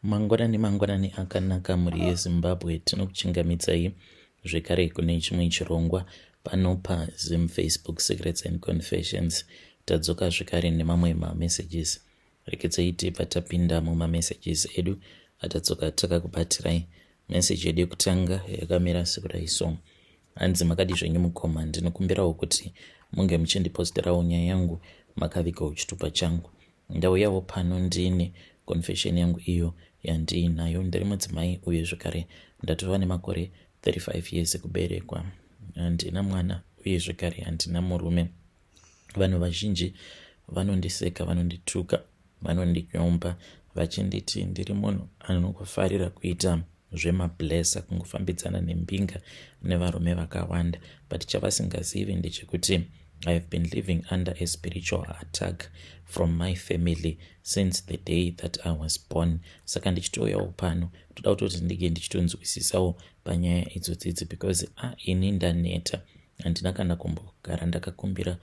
Mangwanani akanaka muri yeZimbabwe, tinokuchingamidzai zvekare kune chimwe chirongwa pano paZim Facebook Secrets and Confessions. Tadzoka zvekare nemamwe mamessages. Rekedzai tibva tapinda mumamessages edu atadzoka takakubatirai. Message yedu yekutanga yakamira sekudai so: hanzi makadi zvenyu mukoma, ndinokumbirawo kuti munge muchindiposterawo nyaya yangu makavigawo chitupa changu. Ndauyawo pano ndine confession yangu iyo yandiinayo. Ndiri mudzimai uye zvekare ndatova nemakore 35 years ekuberekwa. Handina mwana uye zvekare handina murume. Vanhu vazhinji vanondiseka, vanondituka, vanondinyomba vachinditi ndiri munhu anofarira kuita zvemablesa, kungofambidzana nembinga nevarume vakawanda. But chavasingazivi ndechekuti I have been living under a spiritual attack from my family since the day that I was born. Saka ndichitoyawo pano toda kutoti ndige ndichitonzwisisawo panyaya idzodzidzi because ini ndaneta, handina kana kumbogara ndakakumbira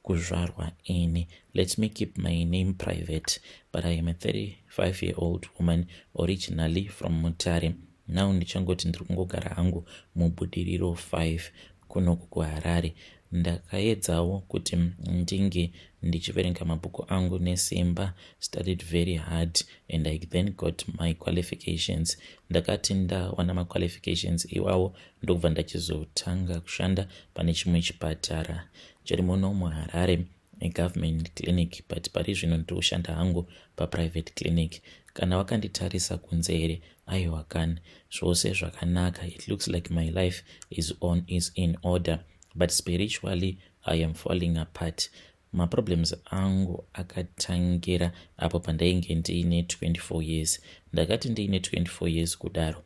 kuzvarwa ini. Let me keep my name private, but I am a 35-year-old woman originally from Mutare. Now ndichangoti ndiri kungogara hangu mubudiriro 5 kunoku kuHarare. Ndakaedzawo kuti ndinge ndichiverenga mabhuku angu nesimba, studied very hard and I then got my qualifications. Ndakati ndawana maqualifications iwawo ndokubva ndachizotanga kushanda pane chimwe chipatara chiri muno muHarare, a government clinic, but pari zvino ndoshanda hangu paprivate clinic. Kana wakanditarisa kunze here, aiwa kani, zvose zvakanaka. It looks like my life is in order, but spiritually I am falling apart. Maproblems angu akatangira apo pandainge ndiine 24 years. Ndakati ndiine 24 years kudaro,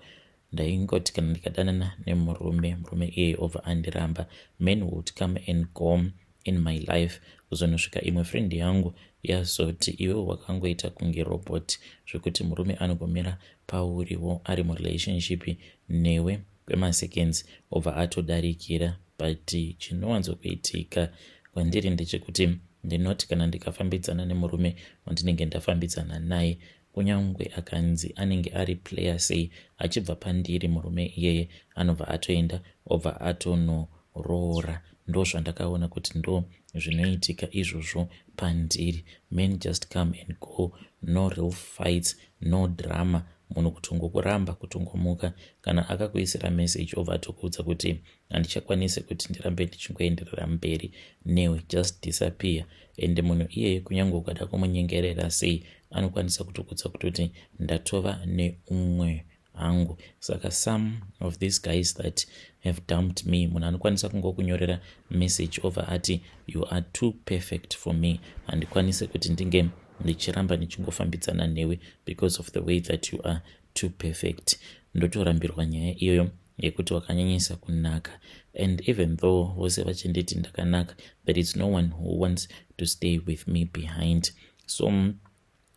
ndaingoti kana ndikadanana nemurume iye over andiramba, men would come and go in my life. Kuzonosvika imwe friend yangu yazoti iwe wakangoita kunge robot, zvekuti murume anogomera pauriwo ari murelationship newe kwemaseconds over atodarikira. But chinowanzokuitika kwandiri ndechekuti ndinoti kana ndikafambidzana nemurume wandinenge ndafambidzana naye, kunyangwe akanzi anenge ari player sei, achibva pandiri murume iyeye anobva atoenda over atonorora. Ndo zvandakaona kuti ndo zvinoitika izvozvo pandiri. Men just come and go, no real fights, no drama. Munhu kutongokuramba, kutongomuka. Kana akakuisira message over atokuudza kuti handichakwanisi kuti ndirambe ndichingoenderera mberi newe, just disappear. Ende munhu iyeye kunyange ukada kumunyengerera sei, anokwanisa kutokuudza kutoti ndatova neumwe hangu. Saka some of these guys that have dumped me, munhu anokwanisa kungokunyorera message over ati you are too perfect for me, handikwanisi kuti ndinge ndichiramba ndichingofambidzana newe because of the way that you are too perfect. Ndotorambirwa nyaya iyoyo yekuti wakanyanyisa kunaka. And even though vose vachinditi ndakanaka, there is no one who wants to stay with me behind. So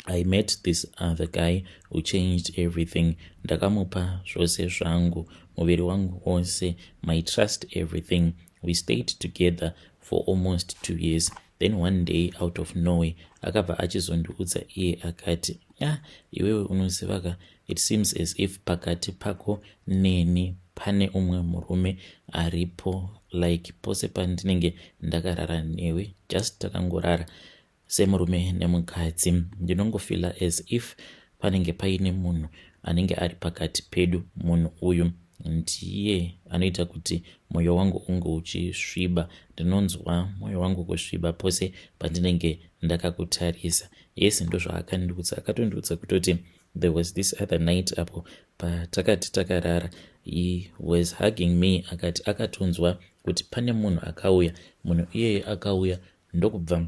I met this other guy who changed everything. Ndakamupa zvose zvangu, muviri wangu wose, my trust, everything. We stayed together for almost 2 years. Then one day out of nowhere akabva achizondiudza iye akati, iwewe unozivaka, it seems as if pakati pako neni pane umwe murume aripo, like pose pandinenge ndakarara newe, just takangorara semurume nemukadzi, ndinongofila as if panenge paine munhu anenge ari pakati pedu. Munhu uyu ndiye anoita kuti mwoyo wangu unge uchisviba. Ndinonzwa mwoyo wangu kusviba pose pandinenge ndakakutarisa. Yes, ndo zvaakandiudza. Akatondiudza kutoti there was this other night apo patakati takarara, he was hugging me, akati akatonzwa kuti pane munhu akauya. Munhu iyeye akauya ndokubva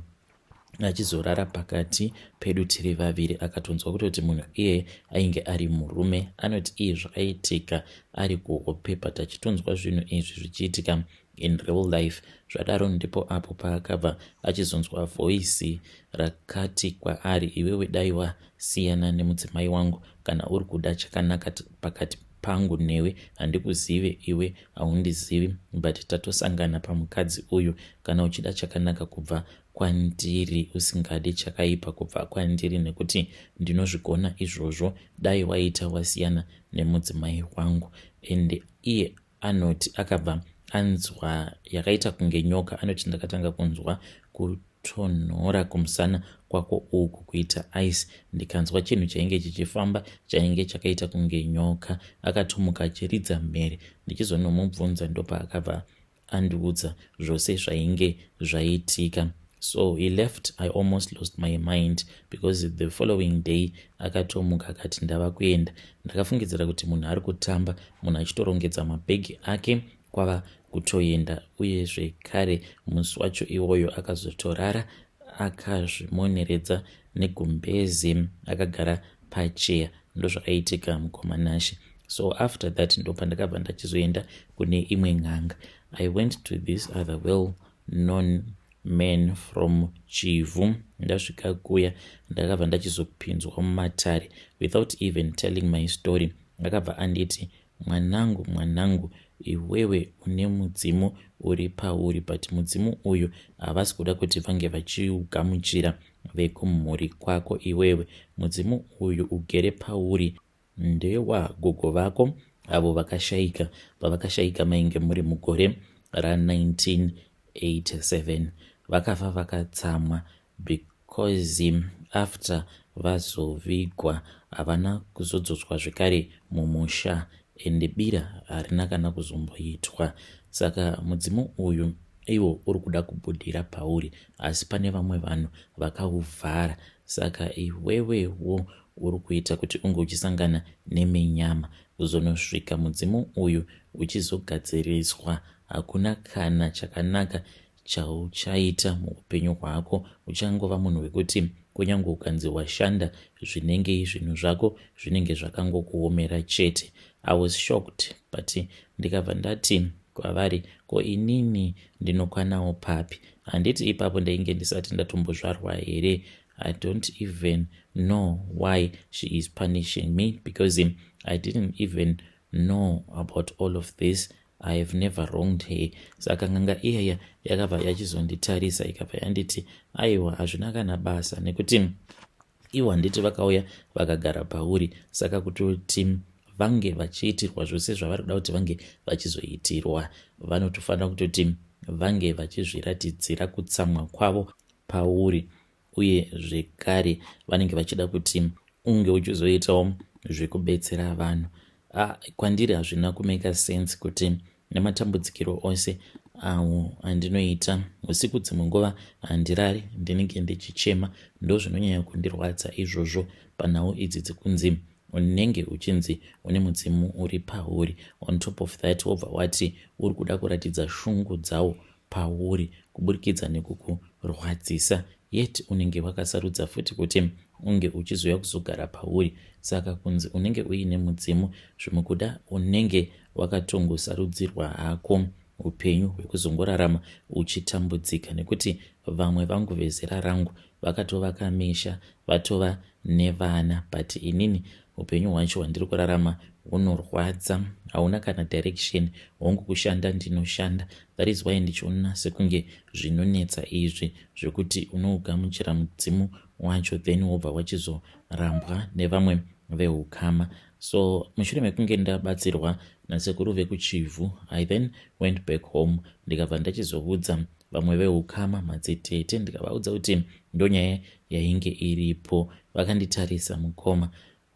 achizorara pakati pedu tiri vaviri. Akatonzwa kutoti munhu iyeye ainge ari murume. Anoti iye zvakaitika ari kuhopepa, tachitonzwa zvinhu izvi zvichiitika in real life. Zvadaro ndipo apo paakabva achizonzwa voice rakati kwaari, iwewe dai wasiyana nemudzimai wangu, kana uri kuda chakanaka pakati pangu newe, handikuzive, iwe haundizivi, but tatosangana pamukadzi uyu. Kana uchida chakanaka kubva kwandiri usingadi chakaipa kubva kwandiri nekuti ndinozvigona izvozvo, dai waita wasiyana nemudzimai wangu. And iye anoti akabva anzwa yakaita kunge nyoka, anoti ndakatanga kunzwa kutonhora kumusana kwako uku kuita ice, ndikanzwa chinhu chainge chichifamba chainge chakaita kunge nyoka. Akatomuka achiridza mhere. Ndichizonomubvunza ndopa akabva andiudza zvose zvainge zvaitika. So he left. I almost lost my mind because the following day akatomuka akati ndava kuenda. Ndakafungidzira kuti munhu ari kutamba, munhu achitorongedza mabhegi ake kwava kutoenda. Uye zvekare musi wacho iwoyo akazotorara akazvimoneredza negumbeze akagara pacheya. Ndozvakaitika mukomanashi. So after that ndopa ndakabva ndachizoenda kune imwe n'anga. I went to this other well-known man from Chivu. Ndasvika kuya ndakabva ndachizopinzwa mumatare without even telling my story. Akabva anditi, mwanangu, iwewe une mudzimu uri pauri, but mudzimu uyu havasi kuda kuti vange vachiugamuchira vekumhuri kwako. Iwewe mudzimu uyu ugere pauri ndewagogo vako avo vakashayika pavakashayika mainge muri mugore ra1987. Vakafa vakatsamwa because after vazovigwa havana kuzodzotswa zvekare mumusha, ende bira harina kana kuzomboitwa. Saka mudzimu uyu iwo uri kuda kubudhira pauri, asi pane vamwe vanhu vakauvhara. Saka iwewewo uri kuita kuti unge uchisangana nemenyama uzonosvika mudzimu uyu uchizogadziriswa. Hakuna kana chakanaka chauchaita muupenyu hwako. Uchangova munhu wekuti kunyange ukanzi washanda zvinenge zvinhu zvako zvinenge zvakangokuomera chete. I was shocked, but ndikabva ndati kwavari, ko inini ndinokwanawo papi? Handiti ipapo ndainge ndisati ndatombozvarwa here? I don't even know why she is punishing me because I didn't even know about all of this. I have never wronged her. Saka nganga iyaya yakabva yachizonditarisa ikabva yanditi, aiwa hazvina kana basa, nekuti iwo handiti vakauya vakagara pauri. Saka kutoti vange vachiitirwa zvose zvavari kuda kuti vange vachizoitirwa, vanotofanira kutoti vange vachizviratidzira kutsamwa kwavo pauri. Uye zvekare vanenge vachida kuti unge uchizoitawo zvekubetsera vanhu. Kwandiri hazvina kumeka sense kuti nematambudzikiro ose awo andinoita usiku dzimwe nguva handirari, ndinenge ndichichema. Ndo zvinonyanya kundirwadza izvozvo panhau idzi dzekunzi unenge uchinzi une mudzimu uri pauri. On top of that wobva wati uri kuda kuratidza shungu dzawo pauri kuburikidza nekukurwadzisa, yet unenge wakasarudza futi kuti unge uchizoya kuzogara pauri. Saka kunzi unenge uine mudzimu, zvimukuda unenge wakatongosarudzirwa hako upenyu hwekuzongorarama uchitambudzika, nekuti vamwe vangu vezera rangu vakatovaka misha, vatova nevana, but inini upenyu hwacho hwandiri kurarama hunorwadza, hauna kana direction, hongu kushanda ndinoshanda. That is why ndichiona sekunge zvinonetsa izvi zvekuti unougamuchira mudzimu wacho then wobva wachizorambwa nevamwe vehukama. So mushure mekunge ndabatsirwa nasekuru vekuChivu, I then went back home. Ndikabva ndachizoudza vamwe vehukama, madzitete, ndikavaudza kuti ndonyaya yainge iripo. Vakanditarisa mukoma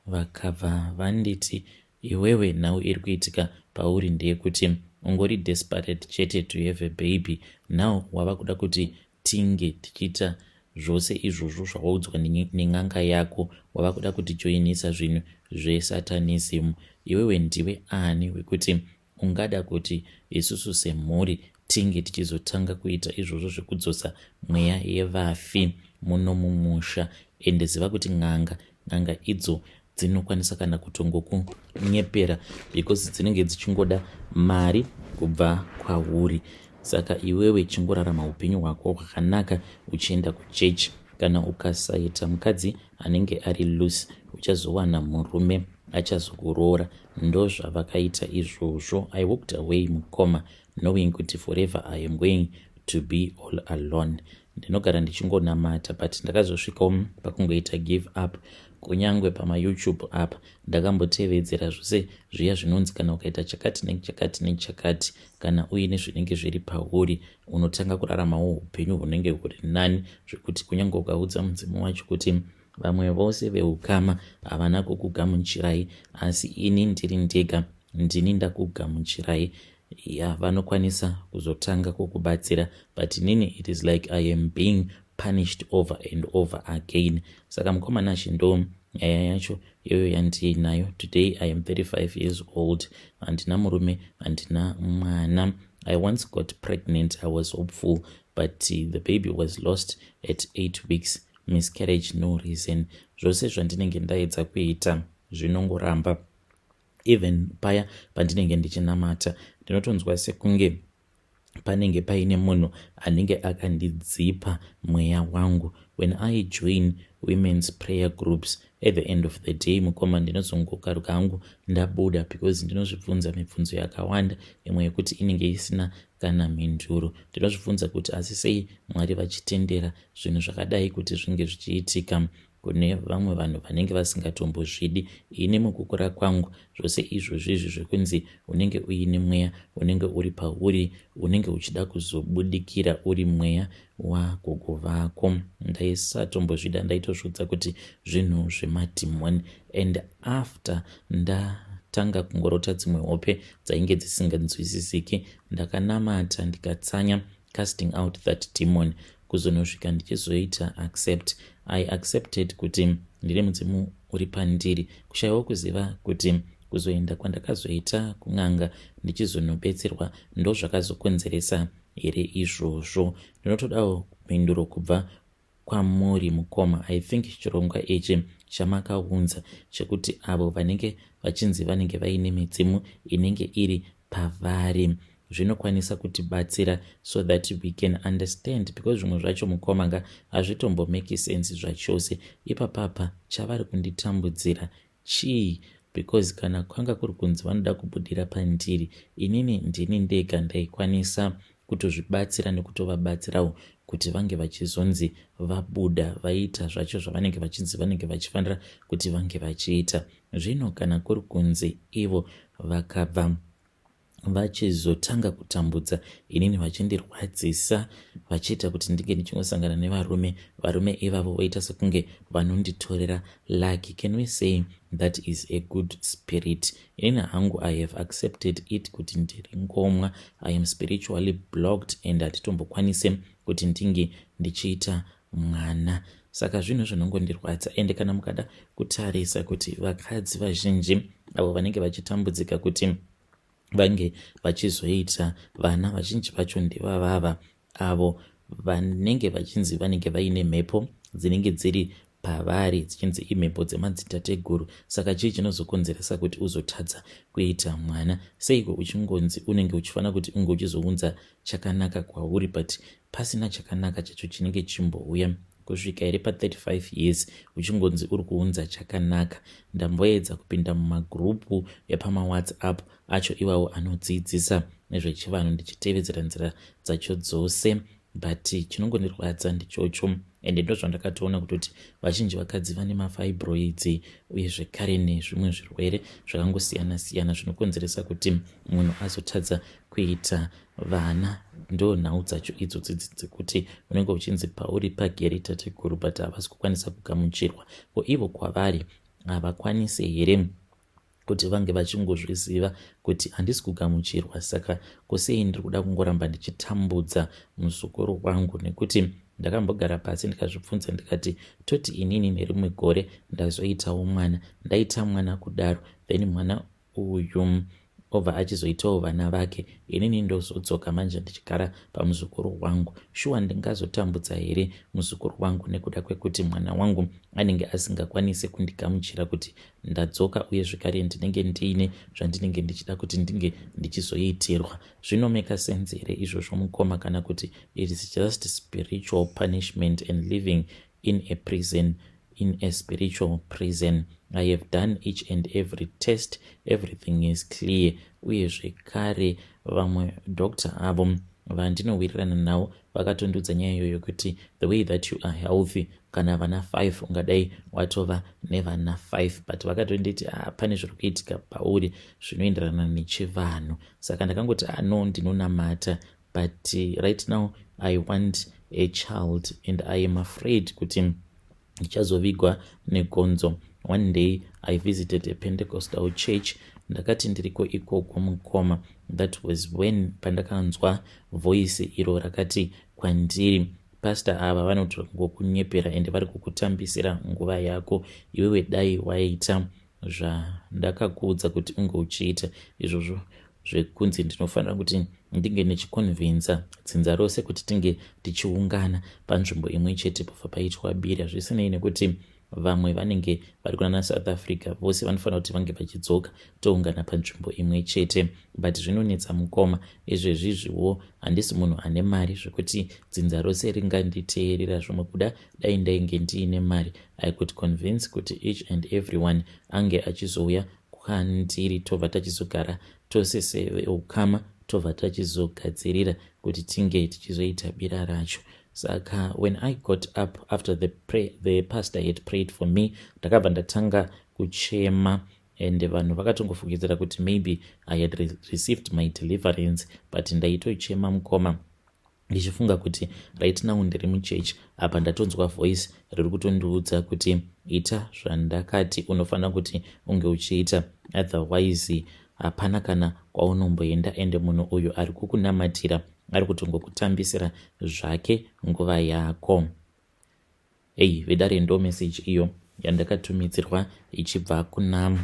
vakabva vanditi, iwewe nhau iri kuitika pauri ndeyekuti ungori desperate chete to have a baby. Now wava kuda kuti tinge tichiita zvose izvozvo zvawaudzwa neng'anga yako. Wava kuda kuti joinisa zvinhu zvesatanism. Iwewe ndiwe ani wekuti ungada kuti isusu semhuri tinge tichizotanga kuita izvozvo zvekudzosa mweya yevafi muno mumusha? Ende ziva kuti n'anga idzo dzinokwanisa kana kutongokunyepera because dzinenge dzichingoda mari kubva kwauri. Saka iwewe chingorarama upenyu hwako hwakanaka uchienda kuchechi. Kana ukasaita mukadzi anenge ari loose, uchazowana murume achazokuroora. Ndo zvavakaita izvozvo. I walked away mukoma knowing kuti forever I am going to be all alone. ndinogara ndichingonamata, but ndakazosvikawo pakungoita give up. Kunyangwe pamayoutube apa ndakambotevedzera zvose zviya zvinonzi kana ukaita chakati nechakati nechakati, kana uine zvinenge zviri pauri, unotanga kuraramawo upenyu hunenge huri nani, zvekuti kunyangwe ukaudza mudzimu wacho kuti vamwe vose veukama havana kukugamuchirai, asi ini ndiri ndega ndini ndakugamuchirai, vanokwanisa kuzotanga kukubatsira, but inini it is like I am being punished over and over again. Saka mukomana chindo nyaya yacho iyoyo yandiinayo. Today I am 35 years old, handina murume, handina mwana. I once got pregnant. I was hopeful, but the baby was lost at 8 weeks. Miscarriage, no reason. Zvose zvandinenge ndaedza kuita zvinongoramba. Even paya pandinenge ndichinamata ndinotonzwa sekunge panenge paine munhu anenge akandidzipa mweya wangu. When I join women's prayer groups, at the end of the day mukoma ndinozongokaruka hangu ndabuda, because ndinozvibvunza mibvunzo yakawanda, imwe yekuti inenge isina kana mhinduro. Ndinozvibvunza kuti asi sei Mwari vachitendera zvinhu zvakadai kuti zvinge zvichiitika kune vamwe vanhu vanenge vasingatombozvidi. Ini mukukura kwangu zvose izvozvizvi zvekunzi unenge uine mweya unenge uri pauri, unenge uchida kuzobudikira uri mweya wagogo vako, ndaisatombozvida, ndaitozvidza kuti zvinhu zvemadhimoni. And after ndatanga kungorota dzimwe hope dzainge dzisinganzwisisiki, ndakanamata ndikatsanya casting out that demon, kuzonosvika ndichizoita accept. I accepted kuti ndine mudzimu uri pandiri, kushayiwa kuziva kuti kuzoenda kwandakazoita kun'anga ndichizonobetserwa ndo zvakazokonzeresa here izvozvo. Ndinotodawo mhinduro kubva kwamuri mukoma. I think chirongwa ichi chamakaunza chekuti avo vanenge vachinzi vanenge vaine midzimu inenge iri pavari zvinokwanisa kutibatsira so that we can understand, because zvimwe zvacho mukomanga hazvitombomeki sense zvachose. Ipapapa chavari kunditambudzira chii? Because kana kwanga kuri kunzi vanoda kubudira pandiri, inini ndini ndega ndaikwanisa kutozvibatsira nekutovabatsirawo kuti vange vachizonzi vabuda vaita zvacho zvavanenge vachinzi vanenge vachifanira kuti vange vachiita. Zvino kana kuri kunzi ivo vakabva vachizotanga kutambudza inini, vachindirwadzisa, vachiita kuti ndinge ndichingosangana nevarume, varume ivavo voita sekunge vanonditorera lucky. Can we say that is a good spirit? Inini hangu I have accepted it kuti ndiri ngomwa, I am spiritually blocked and hatitombokwanise kuti ndinge ndichiita mwana. Saka zvinhu zvinongondirwadza. Ende kana mukada kutarisa kuti vakadzi vazhinji avo vanenge vachitambudzika kuti vange vachizoita vana, vazhinji vacho ndevavava avo vanenge vachinzi vanenge vaine mhepo dzinenge dziri pavari dzichinzi imhepo dzemadzitateguru. Saka chii chinozokonzeresa kuti uzotadza kuita mwana? Seiko uchingonzi unenge uchifanira kuti unge uchizounza chakanaka kwauri, but pasina chakanaka chacho chinenge chimbouya? Kusvika here pa35 years uchingonzi uri kuunza chakanaka. Ndamboedza kupinda mumagrupu epamawhatsapp acho iwawo anodzidzisa nezvechivanhu ndichitevedzera nzira dzacho dzose, but chinongondirwadza ndichocho. Ende ndo zvandakatoona kutoti vazhinji vakadzi vane mafibroids uye zvekare nezvimwe zvirwere zvakangosiyana siyana zvinokonzeresa kuti munhu azotadza kuita vana. Ndo nhau dzacho idzodzi dzekuti unenge uchinzi pauri pagere tateguru, but havasi kukwanisa kugamuchirwa. Ko ivo kwavari havakwanise here kuti vange vachingozviziva kuti handisi kugamuchirwa? Saka kusei ndiri kuda kungoramba ndichitambudza muzukuru wangu? Nekuti ndakambogara pasi ndikazvibvunza ndikati, toti inini nerimwe gore ndazoitawo mwana, ndaita mwana kudaro, then mwana uyu obva achizoitawo vana vake, inini ndozodzoka manje ndichigara pamuzukuru wangu. Shuwa ndingazotambudza here muzukuru wangu nekuda kwekuti mwana wangu anenge asingakwanise kundigamuchira kuti ndadzoka, uye zvekare ndinenge ndiine zvandinenge ndichida kuti ndinge ndichizoitirwa? Zvinomeka sense here izvozvo mukoma, kana kuti it is just spiritual punishment and living in a prison, in a spiritual prison? I have done each and every test, everything is clear. Uye zvekare vamwe doctor avo vandinowirirana navo vakatondudza nyaya iyoyo kuti the way that you are healthy, kana vana 5 ungadai watova nevana 5, but vakatonditi pane zviri kuitika pauri zvinoenderana nechivanhu. Saka ndakangoti no, ndinonamata, but right now I want a child and I am afraid kuti ndichazovigwa negonzo. One day I visited a Pentecostal church. Ndakati ndiriko ikoko mukoma. That was when pandakanzwa voice iro rakati kwandiri, pastor ava vanotongokunyepera ende vari kukutambisira nguva yako, iwewe dai waita zvandakakuudza kuti unge uchiita. Izvozvo zvekunzi ndinofanira kuti ndinge ndichikonvinza dzinza rose kuti tinge tichiungana panzvimbo imwe chete pobva paitwa biri. Hazvisinei nekuti vamwe vanenge vari kuna South Africa, vose vanofanira kuti vange vachidzoka toungana panzvimbo imwe chete, but zvinonetsa mukoma. Izvezvizviwo handisi munhu ane mari zvekuti dzinza rose ringanditeerera. Zvimwe kuda dai ndainge ndiine mari, I could convince kuti each and everyone ange achizouya kwandiri, tobva tachizogara tose seukama, tobva tachizogadzirira kuti tinge tichizoita bira racho. Saka when I got up after the pastor had prayed for me, ndakabva ndatanga kuchema, and vanhu vakatongofungidzira kuti maybe I had received my deliverance, but ndaitochema mukoma ndichifunga kuti right now ndiri muchechi apa ndatonzwa voice riri kutondiudza kuti ita zvandakati unofanira kuti unge uchiita, otherwise hapana kana kwaunomboenda, ende munhu uyu ari kukunamatira ari kutongokutambisira zvake nguva yako. Hey, vedare ndo message iyo yandakatumidzirwa ichibva kuna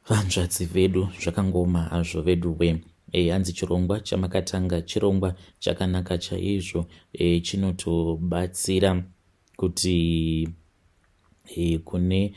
vanzvadzi vedu, zvakangoma hazvo vedu we. Hanzi chirongwa chamakatanga chirongwa chakanaka chaizvo, chinotobatsira kuti kune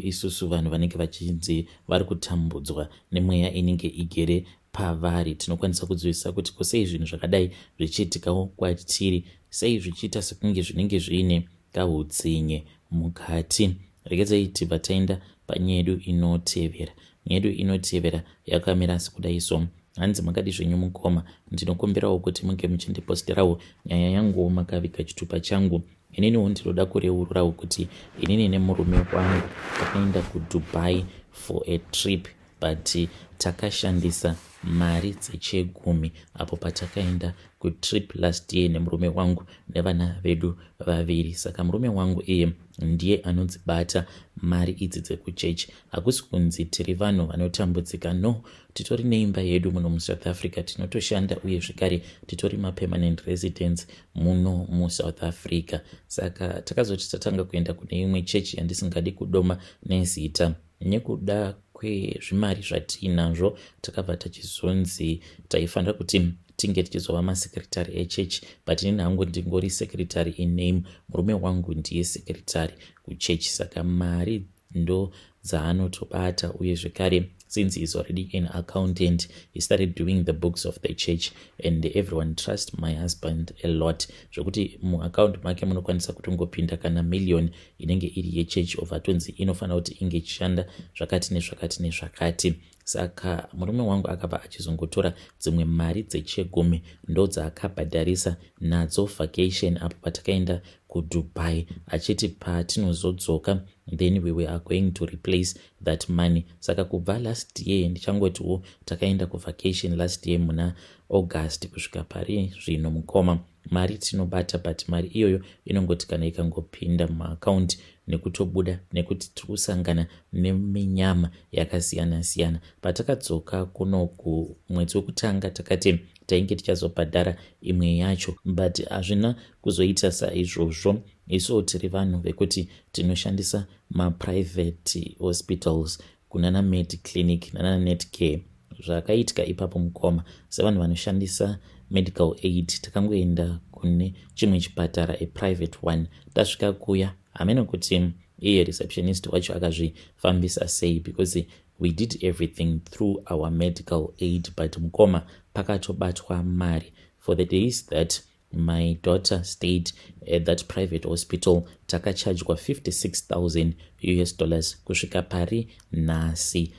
isusu vanhu vanenge vachinzi vari kutambudzwa nemweya inenge igere pavari, tinokwanisa kudzivisa kuti sei zvinhu zvakadai zvichiitikawo kwatiri, sei zvichiita sekunge zvinenge zviine kahutsinye mukati. Rekedzai tibva taenda panyedu inotevera. Nyedu inotevera yakamira sekudai so. Hanzi makadi zvenyu mukoma, ndinokumbirawo kuti munge muchindiposterawo nyaya yangu makaviga chitupa changu. Ininiwo ndinoda kureururawo kuti inini nemurume wangu takaenda kuDubai for a trip, but takashandisa mari dzeche10 apo patakaenda kutrip last year nemurume wangu nevana vedu 2. Saka murume wangu iye ndiye anodzibata mari idzi dzekuchechi. Hakusi kunzi tiri vanhu vanotambudzika, no, titori neimba yedu muno muSouth Africa, tinotoshanda uye zvekare titori mapermanent residents muno muSouth Africa. Saka takazoti tatanga kuenda kune imwe chechi yandisingadi kudoma nezita. Nekuda kwezvimari zvatinazvo takabva tachizonzi taifanira kuti tinge tichizova masekretary echechi, but inini hangu ndingori secretary in name, murume wangu ndiye secretary kuchechi. Saka mari ndo dzaanotobata, uye zvekare since he's already an accountant, he started doing the books of the church, and everyone trusts my husband a lot, zvokuti muaccount make munokwanisa kutongopinda kana million inenge iri yechechi overtonzi inofanira kuti inge ichishanda zvakati nezvakati nezvakati. Saka murume wangu akabva achizongotora dzimwe mari dzeche10 ndo dzaakabhadharisa nadzo vacation apo patakaenda kuDubai, achiti patinozodzoka then we were going to replace that money. Saka kubva last year ndichangotiwo takaenda kuvacation last year muna August kusvika pari zvino mukoma, mari tinobata, but mari iyoyo inongoti kana ikangopinda muaccount nekutobuda, nekuti tiri kusangana neminyama yakasiyana siyana. Patakadzoka kunoku mwedzi wekutanga takati tainge tichazobhadhara imwe yacho, but hazvina kuzoita saizvozvo. Isuwo tiri vanhu vekuti tinoshandisa maprivate hospitals kunana Mediclinic nana Netcare. Zvakaitika ipapo mukoma, sevanhu vanoshandisa medical aid takangoenda kune chimwe chipatara private one. Tasvika kuya hamene kuti iye receptionist wacho akazvifambisa sei, because we did everything through our medical aid, but mukoma pakatobatwa mari. For the days that my daughter stayed at that private hospital, takachajwa $56,000 kusvika pari nhasi.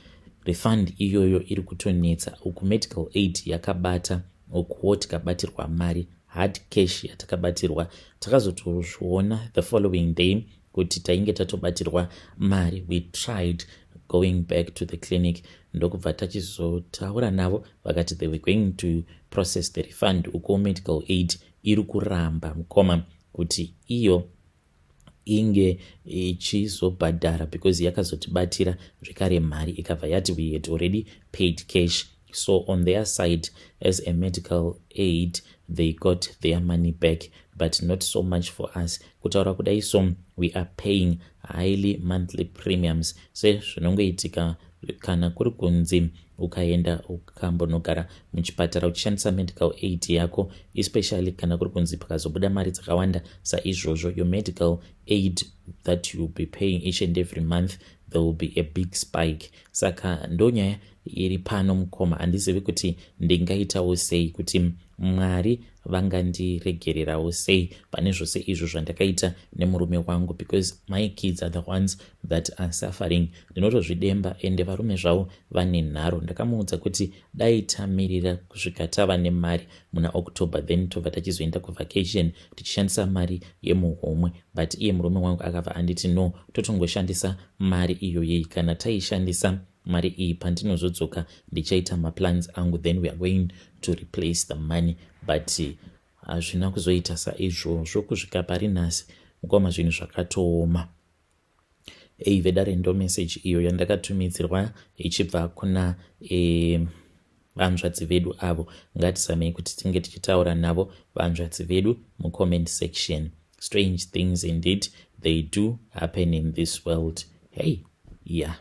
refund iyoyo iri kutonetsa, uku medical aid yakabata, ukuwo tikabatirwa mari hard cash yatakabatirwa. Takazotozviona the following day kuti tainge tatobatirwa mari. We tried going back to the clinic, ndokubva tachizotaura navo vakati they were going to process the refund. Uko medical aid iri kuramba mukoma kuti iyo inge ichizobhadhara because yakazotibatira zvekare mari ikabva yati we had already paid cash. So on their side as a medical aid they got their money back, but not so much for us. Kutaura kudai so we are paying highly monthly premiums. Se zvinongoitika kana kuri kunzi ukaenda ukambonogara muchipatara uchishandisa medical aid yako, especially kana kuri kunzi pakazobuda mari dzakawanda saizvozvo, your medical aid that you will be paying each and every month, there will be a big spike. Saka ndonyaya iri pano mukoma. Handizivi kuti ndingaitawo sei kuti Mwari vangandiregererawo sei pane zvose izvo zvandakaita nemurume wangu, because my kids are the ones that are suffering. Ndinotozvidemba ende varume zvavo vane nharo. Ndakamuudza kuti dai tamirira kusvika tava nemari muna October, then tobva tachizoenda kuvacation tichishandisa mari yemuhomwe, but iye murume wangu akabva anditi no, totongoshandisa mari iyoyei. Kana taishandisa mari iyi pandinozodzoka ndichaita maplans angu, then we are going to replace the money. But hazvina kuzoita saizvozvo kusvika pari nhasi mukoma zvinhu zvakatooma. Eivhedare ndo message iyo yandakatumidzirwa ichibva kuna vanzvadzi vedu avo. Ngatisamei kuti tinge tichitaura navo vanzvadzi vedu mucomment section. Strange things indeed they do happen in this world. Hey, yeah.